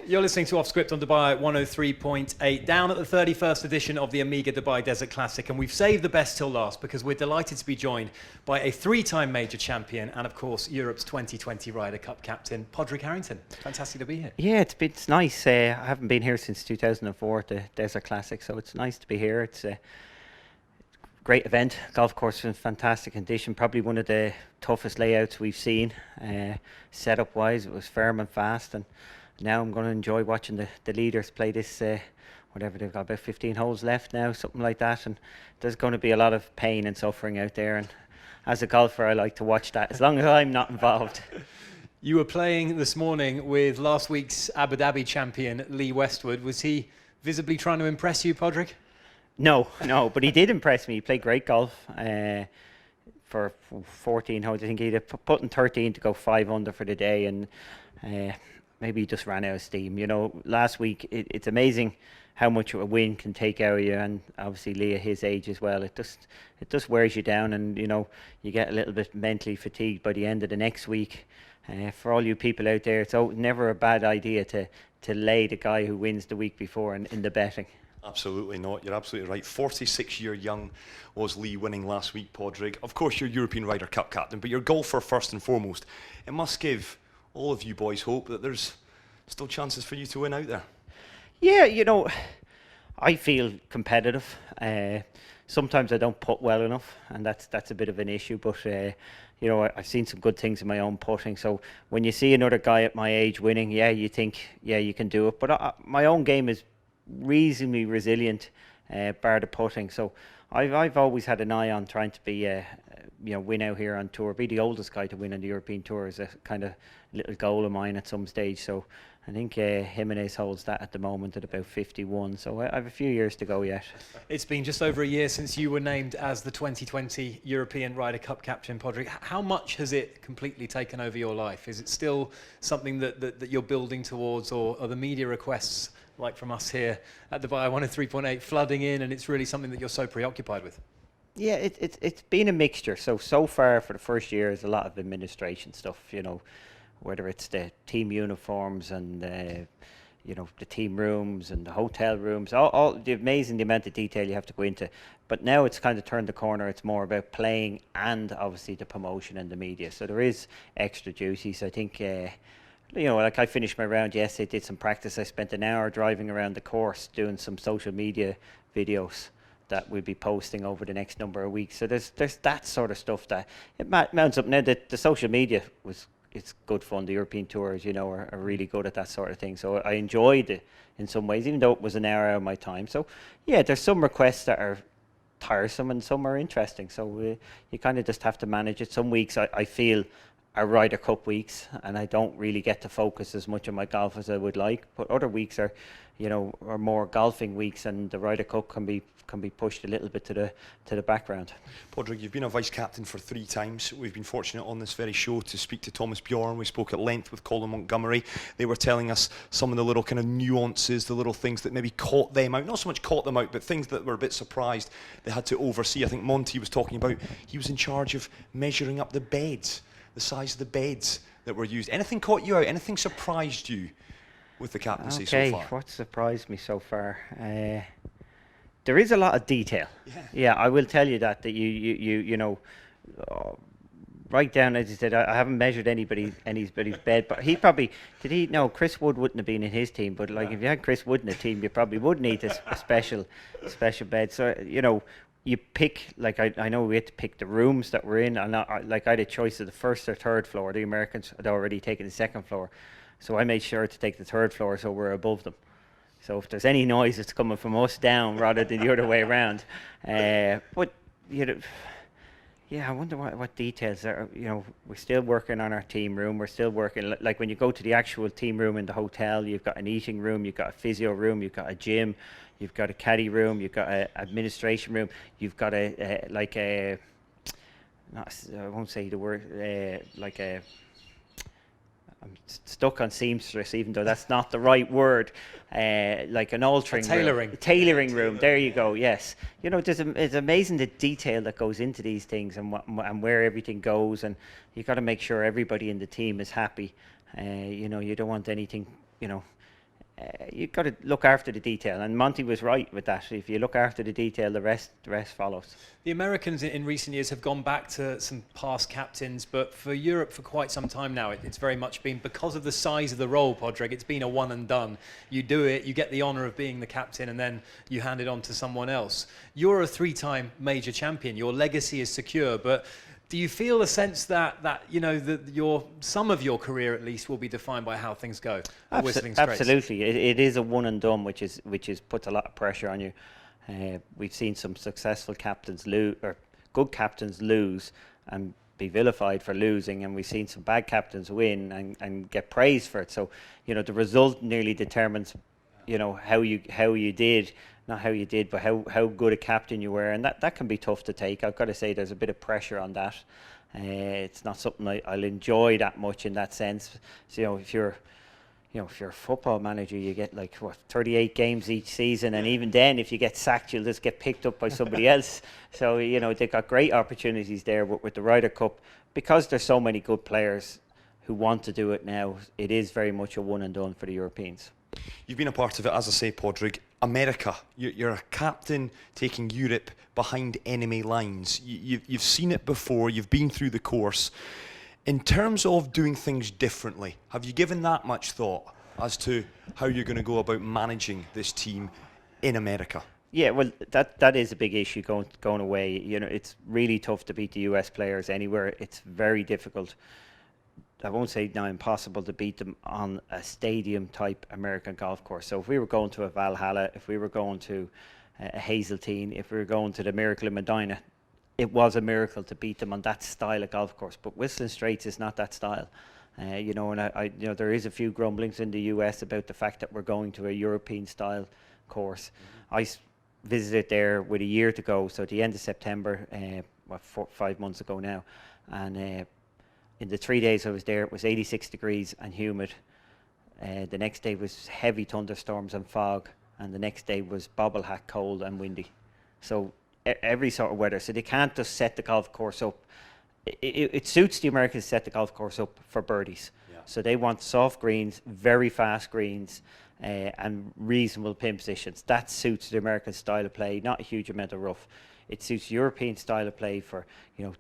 You're listening to Off Script on Dubai 103.8, down at the 31st edition of the Amiga Dubai Desert Classic, and we've saved the best till last because we're delighted to be joined by a three-time major champion and, of course, Europe's 2020 Ryder Cup captain, Padraig Harrington. Fantastic to be here. Yeah, it's nice. I haven't been here since 2004, the Desert Classic, so it's nice to be here. It's a great event. Golf course in fantastic condition, probably one of the toughest layouts we've seen. Setup wise, it was firm and fast, and now I'm going to enjoy watching the leaders play this, whatever, they've got about 15 holes left now, something like that, and there's going to be a lot of pain and suffering out there, and as a golfer I like to watch that as long as I'm not involved. You were playing this morning with last week's Abu Dhabi champion Lee Westwood. Was he visibly trying to impress you, Padraig? No, but he did impress me. He played great golf for 14 holes. I think he'd put in 13 to go 5 under for the day, and maybe he just ran out of steam. You know, last week it's amazing how much a win can take out of you, and obviously Lee at his age as well. It just wears you down, and you know, you get a little bit mentally fatigued by the end of the next week. For all you people out there, it's never a bad idea to lay the guy who wins the week before in the betting. Absolutely not. You're absolutely right. 46-year young was Lee winning last week, Padraig. Of course, you're European Ryder Cup captain, but you're golfer first and foremost. It must give all of you boys hope that there's still chances for you to win out there. Yeah, you know, I feel competitive. Sometimes I don't putt well enough, and that's a bit of an issue. But you know, I've seen some good things in my own putting. So when you see another guy at my age winning, yeah, you think, yeah, you can do it. But my own game is reasonably resilient, bar the putting. So I've always had an eye on trying to be, you know, win out here on tour, be the oldest guy to win on the European Tour is a kind of little goal of mine at some stage. So I think Jimenez holds that at the moment at about 51. So I have a few years to go yet. It's been just over a year since you were named as the 2020 European Ryder Cup captain, Padraig. How much has it completely taken over your life? Is it still something that you're building towards, or are the media requests, like from us here at Dubai 103.8, flooding in, and it's really something that you're so preoccupied with? Yeah, it's been a mixture. So far for the first year is a lot of administration stuff, you know, whether it's the team uniforms and you know, the team rooms and the hotel rooms, all the amount of detail you have to go into. But now it's kind of turned the corner. It's more about playing and obviously the promotion and the media. So there is extra duties. I think you know, like I finished my round yesterday, did some practice. I spent an hour driving around the course doing some social media videos that we'll be posting over the next number of weeks. So there's that sort of stuff that it mounts up. Now the social media it's good fun. The European tours, you know, are really good at that sort of thing. So I enjoyed it in some ways, even though it was an hour out of my time. So yeah, there's some requests that are tiresome and some are interesting. So you kind of just have to manage it. Some weeks I feel are Ryder Cup weeks, and I don't really get to focus as much on my golf as I would like. But other weeks are, you know, are more golfing weeks, and the Ryder Cup can be pushed a little bit to the background. Padraig, you've been a vice captain for 3 times. We've been fortunate on this very show to speak to Thomas Bjorn. We spoke at length with Colin Montgomery. They were telling us some of the little kind of nuances, the little things that maybe caught them out. Not so much caught them out, but things that were a bit surprised they had to oversee. I think Monty was talking about he was in charge of measuring up the beds, the size of the beds that were used. Anything caught you out? Anything surprised you with the captaincy so far? Okay, what surprised me so far? There is a lot of detail. Yeah, I will tell you that you know, right down, as you said, I haven't measured anybody's bed, but he probably no, Chris Wood wouldn't have been in his team, but like if you had Chris Wood in a team, you probably would need a special bed. So you know, you pick, like I know we had to pick the rooms that we're in, and I had a choice of the first or third floor. The Americans had already taken the second floor, so I made sure to take the third floor so we're above them. So if there's any noise, it's coming from us down rather than the other way around. But you know, yeah, I wonder what details are. You know, we're still working on our team room. We're still working. Like when you go to the actual team room in the hotel, you've got an eating room, you've got a physio room, you've got a gym, you've got a caddy room, you've got an administration room, you've got I won't say the word, like a. I'm stuck on seamstress, even though that's not the right word. Like an altering tailoring room. Tailoring room. There you go. Yes. You know, it's amazing the detail that goes into these things and where everything goes, and you got to make sure everybody in the team is happy. You know, you don't want anything, you know, you've got to look after the detail, and Monty was right with that. If you look after the detail, the rest follows. The Americans in recent years have gone back to some past captains, but for Europe for quite some time now, it's very much been, because of the size of the role, Padraig, it's been a one and done. You do it, you get the honour of being the captain, and then you hand it on to someone else. You're a 3-time major champion. Your legacy is secure, but do you feel a sense that you know that some of your career at least will be defined by how things go at Whistling Straits? Absolutely, it is a one and done, which puts a lot of pressure on you. We've seen some successful captains lose, or good captains lose and be vilified for losing, and we've seen some bad captains win and get praised for it. So the result nearly determines how you did. Not how you did, but how good a captain you were, and that can be tough to take. I've got to say there's a bit of pressure on that. It's not something I'll enjoy that much in that sense. So if you're a football manager, you get 38 games each season, and even then, if you get sacked, you'll just get picked up by somebody else. So they've got great opportunities there with the Ryder Cup, because there's so many good players who want to do it now. It is very much a one and done for the Europeans. You've been a part of it, as I say, Padraig. America, you're a captain taking Europe behind enemy lines. You've seen it before, you've been through the course. In terms of doing things differently, have you given that much thought as to how you're going to go about managing this team in America? Yeah, well, that is a big issue going away. It's really tough to beat the US players anywhere. It's very difficult. I won't say now impossible to beat them on a stadium-type American golf course. So if we were going to a Valhalla, if we were going to a Hazeltine, if we were going to the Miracle in Medina, it was a miracle to beat them on that style of golf course. But Whistling Straits is not that style. And there is a few grumblings in the US about the fact that we're going to a European-style course. I visited there with a year to go, so at the end of September, 5 months ago now, and in the 3 days I was there, it was 86 degrees and humid. The next day was heavy thunderstorms and fog, and the next day was bobble hat cold and windy. So every sort of weather. So they can't just set the golf course up. It suits the Americans to set the golf course up for birdies. Yeah. So they want soft greens, very fast greens, and reasonable pin positions. That suits the American style of play, not a huge amount of rough. It suits European style of play for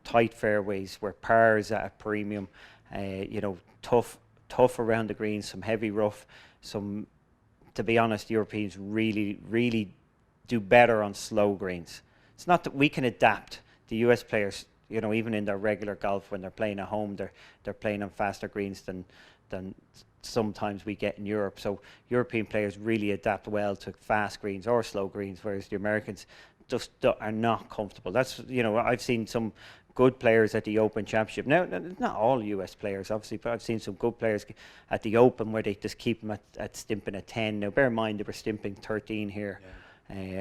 tight fairways where par is at a premium, tough around the greens, some heavy rough. To be honest, Europeans really do better on slow greens. It's not that we can adapt. The US players, even in their regular golf when they're playing at home, they're playing on faster greens than sometimes we get in Europe. So European players really adapt well to fast greens or slow greens, whereas the Americans just are not comfortable. That's I've seen some good players at the Open Championship. Now, not all US players, obviously, but I've seen some good players at the Open where they just keep them at stimping at 10. Now, bear in mind they were stimping 13 here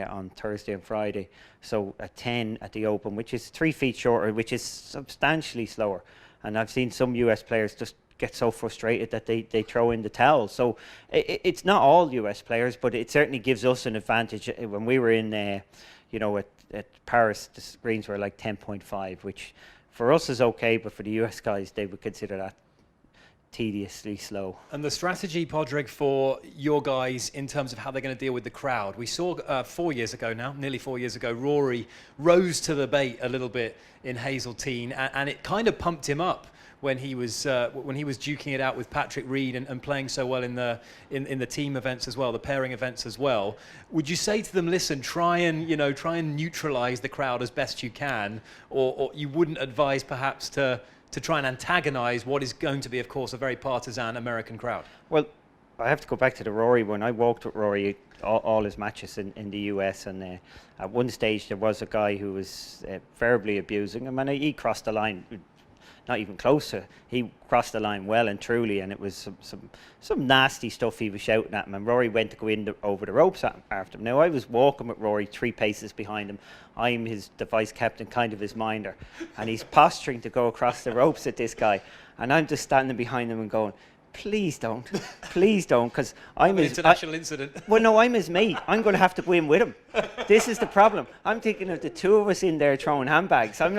on Thursday and Friday. So at 10 at the Open, which is 3 feet shorter, which is substantially slower. And I've seen some US players just get so frustrated that they throw in the towel. So it's not all US players, but it certainly gives us an advantage. When we were in at Paris, the greens were like 10.5, which for us is okay, but for the US guys, they would consider that tediously slow. And the strategy, Padraig, for your guys in terms of how they're going to deal with the crowd. We saw 4 years ago now, nearly 4 years ago, Rory rose to the bait a little bit in Hazeltine, and it kind of pumped him up when he was duking it out with Patrick Reed and playing so well in the team events as well, the pairing events as well. Would you say to them, listen, try and neutralise the crowd as best you can, or you wouldn't advise perhaps to try and antagonise what is going to be, of course, a very partisan American crowd? Well, I have to go back to the Rory one. I walked with Rory all his matches in the US, and at one stage there was a guy who was verbally abusing him, and he crossed the line. Not even close to. He crossed the line well and truly, and it was some nasty stuff he was shouting at him. And Rory went to go in over the ropes after him. Now I was walking with Rory 3 paces behind him. I'm the vice captain, kind of his minder, and he's posturing to go across the ropes at this guy, and I'm just standing behind him and going, please don't, because I'm an international incident. Well, no, I'm his mate. I'm going to have to go in with him. This is the problem. I'm thinking of the two of us in there throwing handbags. I'm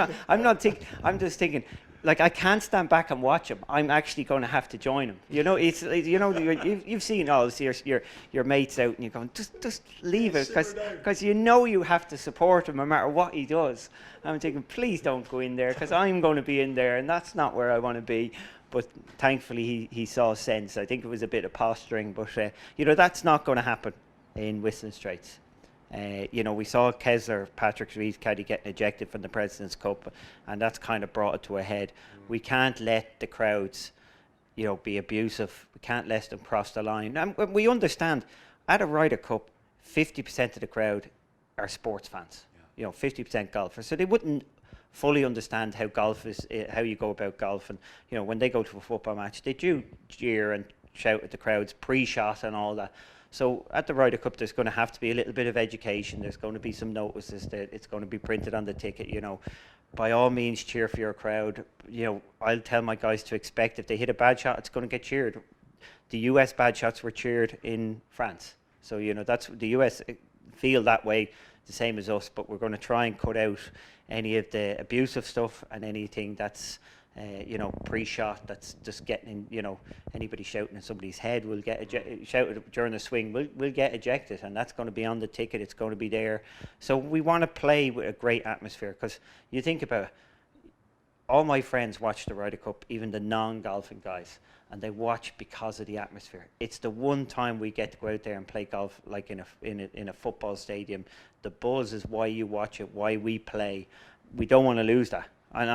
just thinking, like, I can't stand back and watch him. I'm actually going to have to join him. You know, you've seen all this, your mates out, and you're going, just leave it, because you know you have to support him no matter what he does. I'm thinking, please don't go in there, because I'm going to be in there, and that's not where I want to be. But thankfully, he saw sense. I think it was a bit of posturing, but that's not going to happen in Whistling Straits. We saw Kessler, Patrick Reed's caddy, getting ejected from the President's Cup, and that's kind of brought it to a head. We can't let the crowds, be abusive. We can't let them cross the line. And we understand, at a Ryder Cup, 50% of the crowd are sports fans. 50% golfers, so they wouldn't fully understand how golf is, how you go about golf. And when they go to a football match, they do jeer and shout at the crowds pre-shot and all that. So at the Ryder Cup, there's going to have to be a little bit of education. There's going to be some notices that it's going to be printed on the ticket. By all means, cheer for your crowd. I'll tell my guys to expect if they hit a bad shot, it's going to get cheered. The US bad shots were cheered in France, so that's the US feel that way, the same as us. But we're going to try and cut out any of the abusive stuff and anything that's pre-shot, that's just getting in, anybody shouting at somebody's head will get shouted during the swing, will get ejected, and that's going to be on the ticket, it's going to be there. So we want to play with a great atmosphere, because you think about it, all my friends watch the Ryder Cup, even the non-golfing guys, and they watch because of the atmosphere. It's the one time we get to go out there and play golf, like in a football stadium. The buzz is why you watch it, why we play. We don't want to lose that. And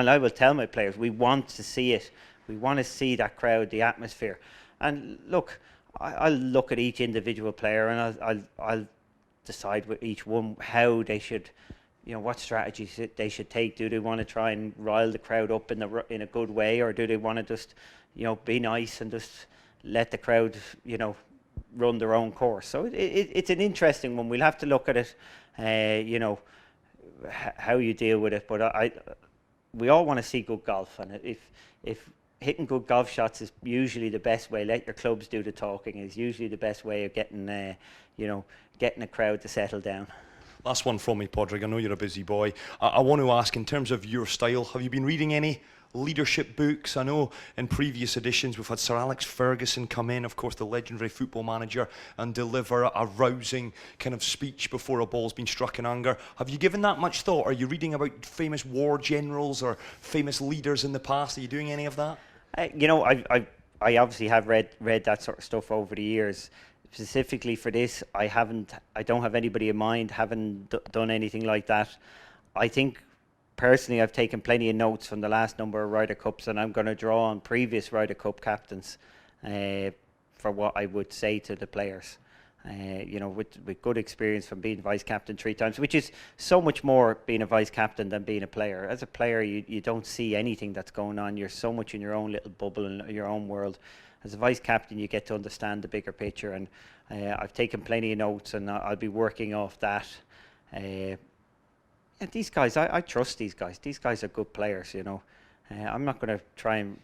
I will tell my players, we want to see it. We want to see that crowd, the atmosphere. And look, I'll look at each individual player, and I'll decide with each one how they should, what strategies they should take. Do they want to try and rile the crowd up in a good way, or do they want to just, be nice and just let the crowd, run their own course? So it's an interesting one. We'll have to look at it, how you deal with it. But we all want to see good golf, and if hitting good golf shots is usually the best way, let your clubs do the talking, is usually the best way of getting a crowd to settle down. Last one from me, Padraig. I know you're a busy boy. I want to ask, in terms of your style, have you been reading any leadership books? I know in previous editions we've had Sir Alex Ferguson come in, of course the legendary football manager, and deliver a rousing kind of speech before a ball's been struck in anger. Have you given that much thought? Are you reading about famous war generals or famous leaders in the past? Are you doing any of that? I obviously have read that sort of stuff over the years. Specifically for this, I don't have anybody in mind, haven't done anything like that. I think personally, I've taken plenty of notes from the last number of Ryder Cups, and I'm going to draw on previous Ryder Cup captains for what I would say to the players. With good experience from being vice captain 3 times, which is so much more being a vice captain than being a player. As a player, you don't see anything that's going on. You're so much in your own little bubble, in your own world. As a vice captain, you get to understand the bigger picture, and I've taken plenty of notes, and I'll be working off that. And these guys, I trust these guys. These guys are good players, I'm not going to try and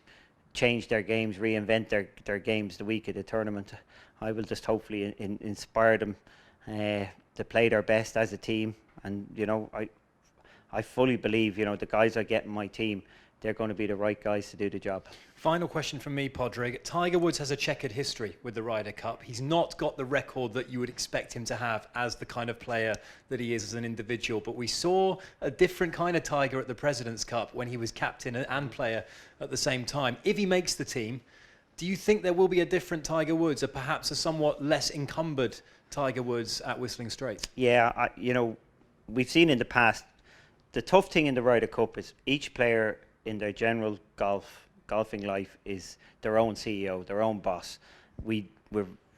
change their games, reinvent their games the week of the tournament. I will just hopefully inspire them to play their best as a team. And, I fully believe, the guys I get in my team, they're going to be the right guys to do the job. Final question from me, Padraig. Tiger Woods has a checkered history with the Ryder Cup. He's not got the record that you would expect him to have as the kind of player that he is as an individual. But we saw a different kind of Tiger at the President's Cup when he was captain and player at the same time. If he makes the team, do you think there will be a different Tiger Woods, or perhaps a somewhat less encumbered Tiger Woods at Whistling Straits? Yeah, we've seen in the past, the tough thing in the Ryder Cup is each player in their general golfing life is their own CEO, their own boss. We're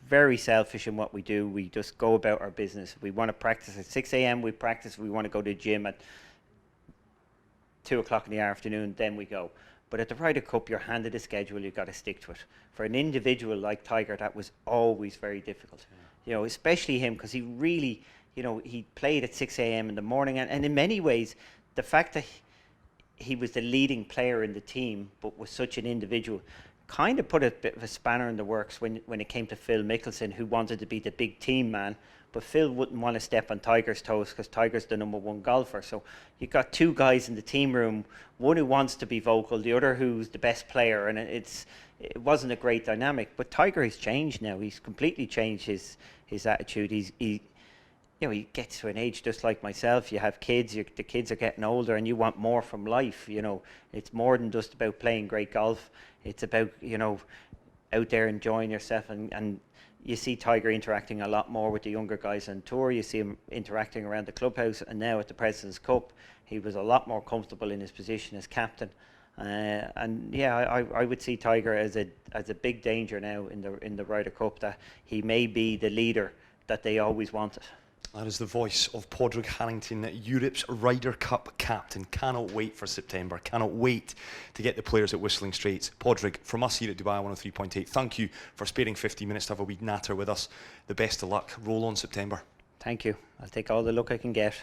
very selfish in what we do. We just go about our business. We want to practice at 6 a.m. We practice. We want to go to the gym at 2 o'clock in the afternoon. Then we go. But at the Ryder Cup, you're handed a schedule. You've got to stick to it. For an individual like Tiger, that was always very difficult. Especially him, because he really, he played at 6 a.m. in the morning, and in many ways, the fact that he was the leading player in the team, but was such an individual, kind of put a bit of a spanner in the works when it came to Phil Mickelson, who wanted to be the big team man. But Phil wouldn't want to step on Tiger's toes because Tiger's the #1 golfer. So you've got two guys in the team room, one who wants to be vocal, the other who's the best player, and it wasn't a great dynamic. But Tiger has changed now. He's completely changed his attitude. He gets to an age just like myself. You have kids, the kids are getting older, and you want more from life. It's more than just about playing great golf. It's about, out there enjoying yourself, and you see Tiger interacting a lot more with the younger guys on tour. You see him interacting around the clubhouse, and now at the President's Cup, he was a lot more comfortable in his position as captain. I would see Tiger as a big danger now in the Ryder Cup, that he may be the leader that they always wanted. That is the voice of Padraig Harrington, Europe's Ryder Cup captain. Cannot wait for September. Cannot wait to get the players at Whistling Straits. Padraig, from us here at Dubai 103.8, thank you for sparing 50 minutes to have a wee natter with us. The best of luck. Roll on September. Thank you. I'll take all the luck I can get.